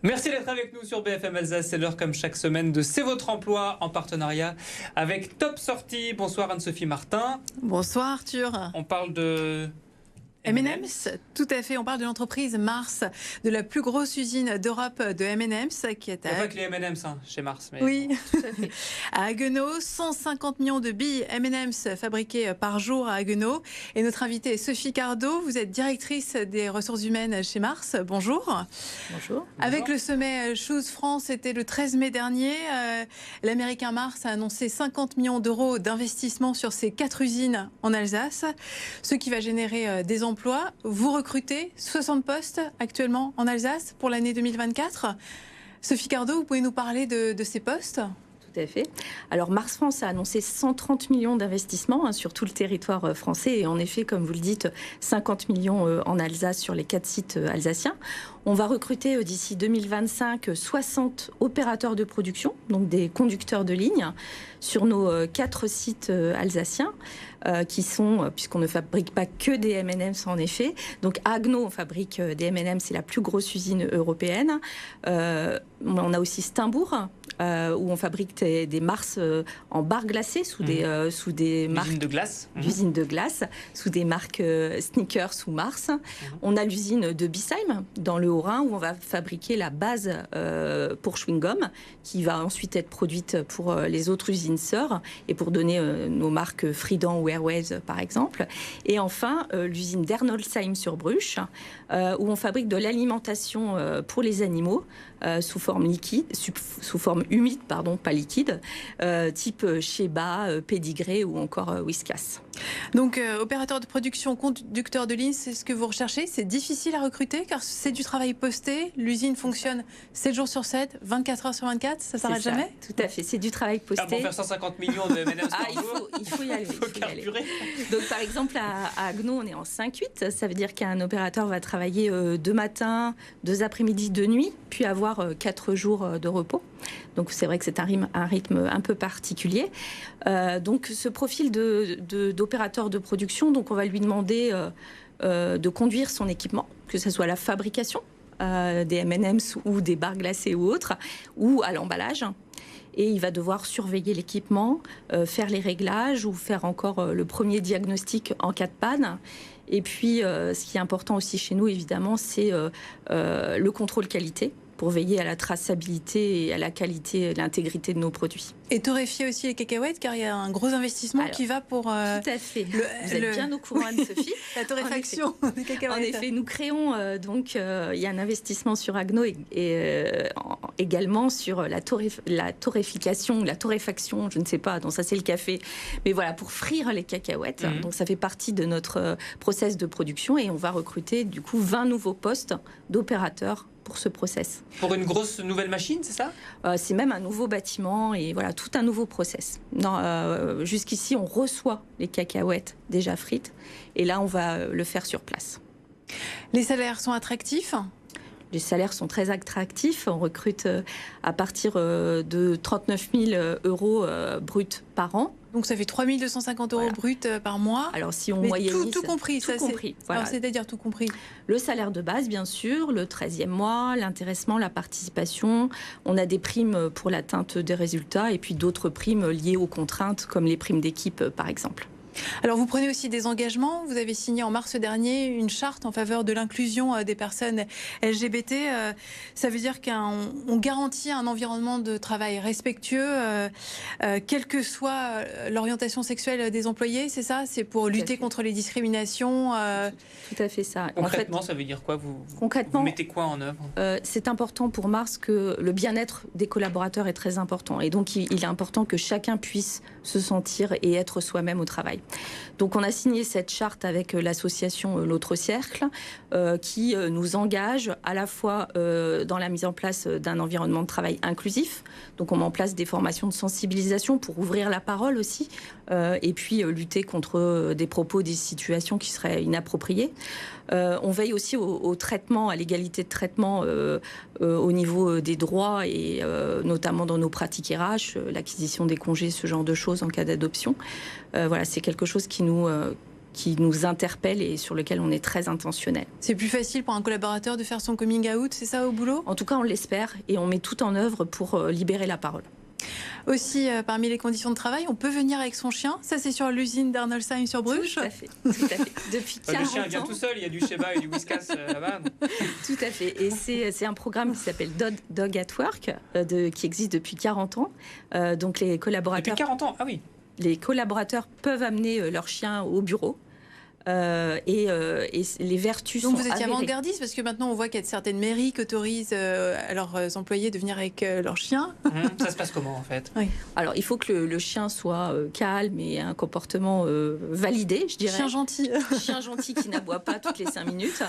Merci d'être avec nous sur BFM Alsace. C'est l'heure comme chaque semaine de C'est votre emploi en partenariat avec Top Sortie. Bonsoir Anne-Sophie Martin. Bonsoir Arthur. On parle de M&M's, tout à fait. On parle de l'entreprise Mars, de la plus grosse usine d'Europe de M&M's qui est Il n'y a pas que les M&M's chez Mars. Mais... Oui, tout à fait. À Haguenau, 150 millions de billes M&M's fabriquées par jour à Haguenau. Et notre invitée est Sophie Cardot. Vous êtes directrice des ressources humaines chez Mars. Bonjour. Bonjour. Avec le sommet Choose France, c'était le 13 mai dernier. L'américain Mars a annoncé 50 millions d'euros d'investissement sur ses 4 usines en Alsace, ce qui va générer des emplois. Vous recrutez 60 postes actuellement en Alsace pour l'année 2024. Sophie Cardot, vous pouvez nous parler de ces postes ? Tout à fait. Alors Mars France a annoncé 130 millions d'investissements sur tout le territoire français et en effet, comme vous le dites, 50 millions en Alsace sur les 4 sites alsaciens. On va recruter d'ici 2025 60 opérateurs de production, donc des conducteurs de ligne, sur nos 4 sites alsaciens, qui sont, puisqu'on ne fabrique pas que des M&M's en effet. Donc à Haguenau, on fabrique des M&M's, c'est la plus grosse usine européenne. On a aussi Steinbourg, où on fabrique des Mars en barres glacées sous des marques d'usine de glace. L'usine de glace, sous des marques Snickers ou Mars. On a l'usine de Bissheim, dans le Haut-Rhin, où on va fabriquer la base pour chewing-gum, qui va ensuite être produite pour les autres usines sœurs et pour donner nos marques Freedent ou Airways, par exemple. Et enfin, l'usine d'Ernolsheim sur Bruche, où on fabrique de l'alimentation pour les animaux sous forme liquide, sous forme humide, pardon, pas liquide, type Sheba, Pédigré ou encore Whiskas. Donc, opérateur de production, conducteur de ligne, c'est ce que vous recherchez. C'est difficile à recruter car c'est du travail posté. L'usine fonctionne 7 jours sur 7, 24 heures sur 24. Ça s'arrête jamais ? Tout à fait, c'est du travail posté. Pour faire 150 millions de M&M's par jour, il faut y aller. Il faut carburer. Donc, par exemple, à Haguenau, on est en 5-8. Ça veut dire qu'un opérateur va travailler 2 matins, 2 après-midi, 2 nuits, puis avoir 4 jours de repos. Donc c'est vrai que c'est un rythme un peu particulier. Donc ce profil d'opérateur de production, donc on va lui demander de conduire son équipement, que ce soit la fabrication des M&M's ou des barres glacées ou autres, ou à l'emballage. Et il va devoir surveiller l'équipement, faire les réglages ou faire encore le premier diagnostic en cas de panne. Et puis, ce qui est important aussi chez nous, évidemment, c'est le contrôle qualité, pour veiller à la traçabilité et à la qualité et l'intégrité de nos produits. Et torréfier aussi les cacahuètes, car il y a un gros investissement qui va pour... Tout à fait. Vous êtes bien au courant, Anne-Sophie. La torréfaction des cacahuètes. En effet, nous créons donc, il y a un investissement sur Haguenau et également sur la torréfication, la torréfaction, je ne sais pas, donc ça c'est le café. Mais voilà, pour frire les cacahuètes. Donc ça fait partie de notre process de production et on va recruter du coup 20 nouveaux postes d'opérateurs pour ce process. Pour une grosse nouvelle machine, c'est ça ? C'est même un nouveau bâtiment et voilà, tout un nouveau process. Jusqu'ici, on reçoit les cacahuètes déjà frites et là, on va le faire sur place. Les salaires sont attractifs ? Les salaires sont très attractifs. On recrute à partir de 39 000 euros bruts par an. Donc ça fait 3 250 euros bruts par mois. Alors si on moyennise... Tout compris. Tout compris. Voilà. C'est-à-dire tout compris. Le salaire de base, bien sûr, le 13e mois, l'intéressement, la participation. On a des primes pour l'atteinte des résultats et puis d'autres primes liées aux contraintes, comme les primes d'équipe, par exemple. Alors vous prenez aussi des engagements. Vous avez signé en mars dernier une charte en faveur de l'inclusion des personnes LGBT. Ça veut dire qu'on garantit un environnement de travail respectueux, quelle que soit l'orientation sexuelle des employés, c'est ça ? C'est pour lutter contre les discriminations Tout à fait ça. Concrètement, ça veut dire quoi ? Vous mettez quoi en œuvre ? C'est important pour Mars que le bien-être des collaborateurs est très important. Et donc il est important que chacun puisse se sentir et être soi-même au travail. Donc on a signé cette charte avec l'association L'Autre Cercle qui nous engage à la fois dans la mise en place d'un environnement de travail inclusif. Donc on met en place des formations de sensibilisation pour ouvrir la parole aussi et puis lutter contre des propos, des situations qui seraient inappropriées. On veille aussi au traitement, à l'égalité de traitement au niveau des droits et notamment dans nos pratiques RH, l'acquisition des congés, ce genre de choses en cas d'adoption. Voilà, c'est quelque chose qui nous qui nous interpellent et sur lesquels on est très intentionnel. C'est plus facile pour un collaborateur de faire son coming out, c'est ça, au boulot? En tout cas, on l'espère et on met tout en œuvre pour libérer la parole. Aussi, parmi les conditions de travail, on peut venir avec son chien. Ça, c'est sur l'usine d'Arnoldsheim sur Bruges. Tout à fait. Tout à fait. Depuis 40 ans. Le chien vient tout seul, il y a du Sheba et du Whiskas là-bas. Tout à fait. Et c'est un programme qui s'appelle Dog at Work, qui existe depuis 40 ans. Donc les collaborateurs... Depuis 40 ans, ah oui. Les collaborateurs peuvent amener leur chien au bureau. Et les vertus Donc sont vous étiez avérées. avant-gardiste, parce que maintenant on voit qu'il y a certaines mairies qui autorisent à leurs employés de venir avec leur chien. Ça se passe comment en fait? Oui. Alors il faut que le chien soit calme et un comportement validé, je dirais. Chien gentil. Chien gentil qui n'aboie pas toutes les 5 minutes.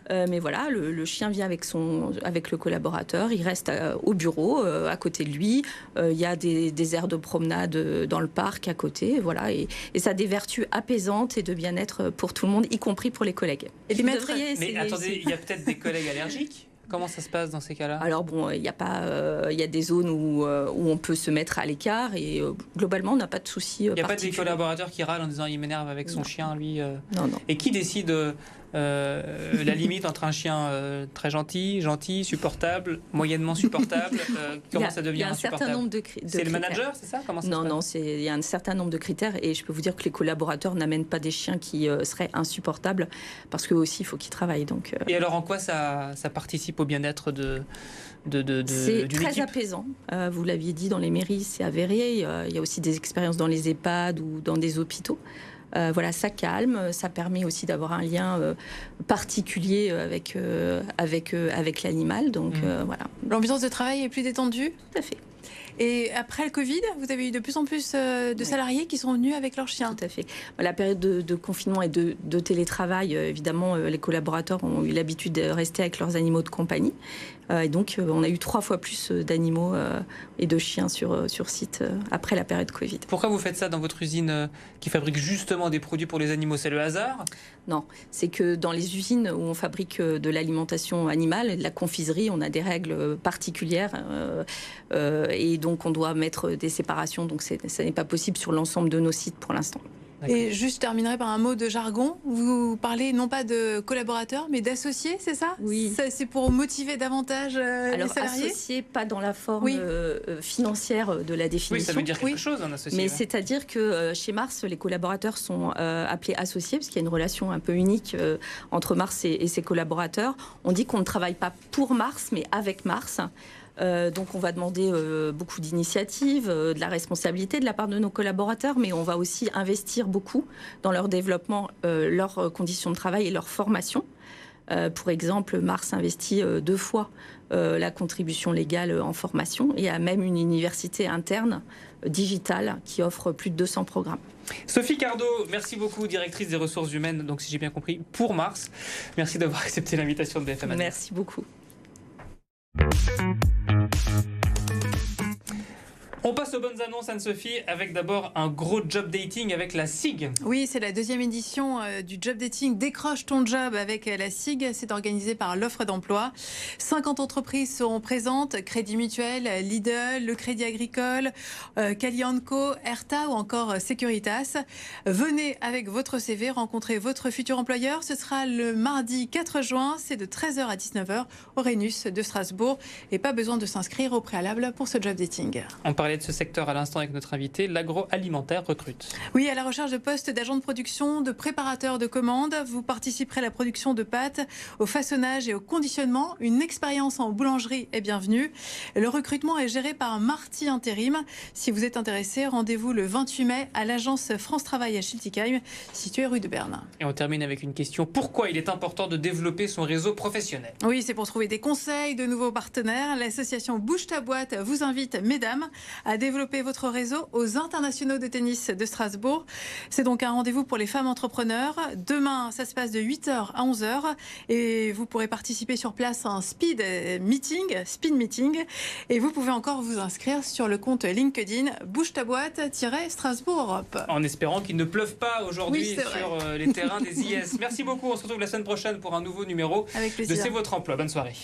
Mais voilà, le chien vient avec le collaborateur, il reste au bureau, à côté de lui. Il y a des aires de promenade dans le parc à côté, voilà, et ça a des vertus apaisantes et de bien-être pour tout le monde, y compris pour les collègues. Et les maîtres... Mais attendez, il y a peut-être des collègues allergiques? Comment ça se passe dans ces cas-là? Alors bon, il y a des zones où on peut se mettre à l'écart et globalement on n'a pas de soucis. Il n'y a pas des collaborateurs qui râlent en disant il m'énerve avec son chien, lui. Non. Et qui décide la limite entre un chien très gentil, supportable, moyennement supportable, comment ça devient insupportable? Il y a un certain nombre de critères. C'est le manager, c'est ça? Comment ça Non, il y a un certain nombre de critères et je peux vous dire que les collaborateurs n'amènent pas des chiens qui seraient insupportables parce qu'eux aussi il faut qu'ils travaillent. Donc, Et alors en quoi ça participe au bien-être c'est très équipe? apaisant. Vous l'aviez dit, dans les mairies, c'est avéré. Il y a aussi des expériences dans les EHPAD ou dans des hôpitaux. Voilà, ça calme, ça permet aussi d'avoir un lien particulier avec l'animal. Donc voilà. L'ambiance de travail est plus détendue? Tout à fait. Et après le Covid, vous avez eu de plus en plus de salariés qui sont venus avec leurs chiens. Tout à fait. La période de confinement et de télétravail, évidemment, les collaborateurs ont eu l'habitude de rester avec leurs animaux de compagnie. Et donc, on a eu 3 fois plus d'animaux et de chiens sur site après la période Covid. Pourquoi vous faites ça dans votre usine qui fabrique justement des produits pour les animaux? C'est le hasard? Non, c'est que dans les usines où on fabrique de l'alimentation animale et de la confiserie, on a des règles particulières et donc on doit mettre des séparations. Donc ça n'est pas possible sur l'ensemble de nos sites pour l'instant. Et juste je terminerai par un mot de jargon. Vous parlez non pas de collaborateurs, mais d'associés, c'est ça? Oui. C'est pour motiver davantage les salariés? Associés, pas dans la forme financière de la définition. Oui, ça veut dire quelque chose, un associé. Mais c'est-à-dire que chez Mars, les collaborateurs sont appelés associés, parce qu'il y a une relation un peu unique entre Mars et ses collaborateurs. On dit qu'on ne travaille pas pour Mars, mais avec Mars. Donc on va demander beaucoup d'initiatives, de la responsabilité de la part de nos collaborateurs, mais on va aussi investir beaucoup dans leur développement, leurs conditions de travail et leur formation. Pour exemple, Mars investit 2 fois la contribution légale en formation et a même une université interne digitale qui offre plus de 200 programmes. Sophie Cardot, merci beaucoup, directrice des ressources humaines, donc si j'ai bien compris, pour Mars. Merci d'avoir accepté l'invitation de BFM. Merci beaucoup. On passe aux bonnes annonces, Anne-Sophie, avec d'abord un gros job dating avec la SIG. Oui, c'est la 2e édition du job dating Décroche ton job avec la SIG. C'est organisé par l'offre d'emploi. 50 entreprises seront présentes, Crédit Mutuel, Lidl, le Crédit Agricole, Calianco, Erta ou encore Securitas. Venez avec votre CV, rencontrer votre futur employeur. Ce sera le mardi 4 juin, c'est de 13h à 19h au Rhenus de Strasbourg. Et pas besoin de s'inscrire au préalable pour ce job dating. On parlait de ce secteur à l'instant avec notre invité, l'agroalimentaire recrute. Oui, à la recherche de postes d'agents de production, de préparateurs de commandes. Vous participerez à la production de pâtes, au façonnage et au conditionnement. Une expérience en boulangerie est bienvenue. Le recrutement est géré par Marty Intérim. Si vous êtes intéressé, rendez-vous le 28 mai à l'agence France Travail à Schiltigheim, située rue de Berne. Et on termine avec une question. Pourquoi il est important de développer son réseau professionnel? Oui, c'est pour trouver des conseils, de nouveaux partenaires. L'association Bouge ta boîte vous invite, mesdames, à développer votre réseau aux internationaux de tennis de Strasbourg. C'est donc un rendez-vous pour les femmes entrepreneurs. Demain, ça se passe de 8h à 11h et vous pourrez participer sur place à un speed meeting. Et vous pouvez encore vous inscrire sur le compte LinkedIn Bouge ta boîte-Strasbourg Europe. En espérant qu'il ne pleuve pas aujourd'hui sur les terrains des IS. Merci beaucoup. On se retrouve la semaine prochaine pour un nouveau numéro Avec plaisir. de C'est votre emploi. Bonne soirée.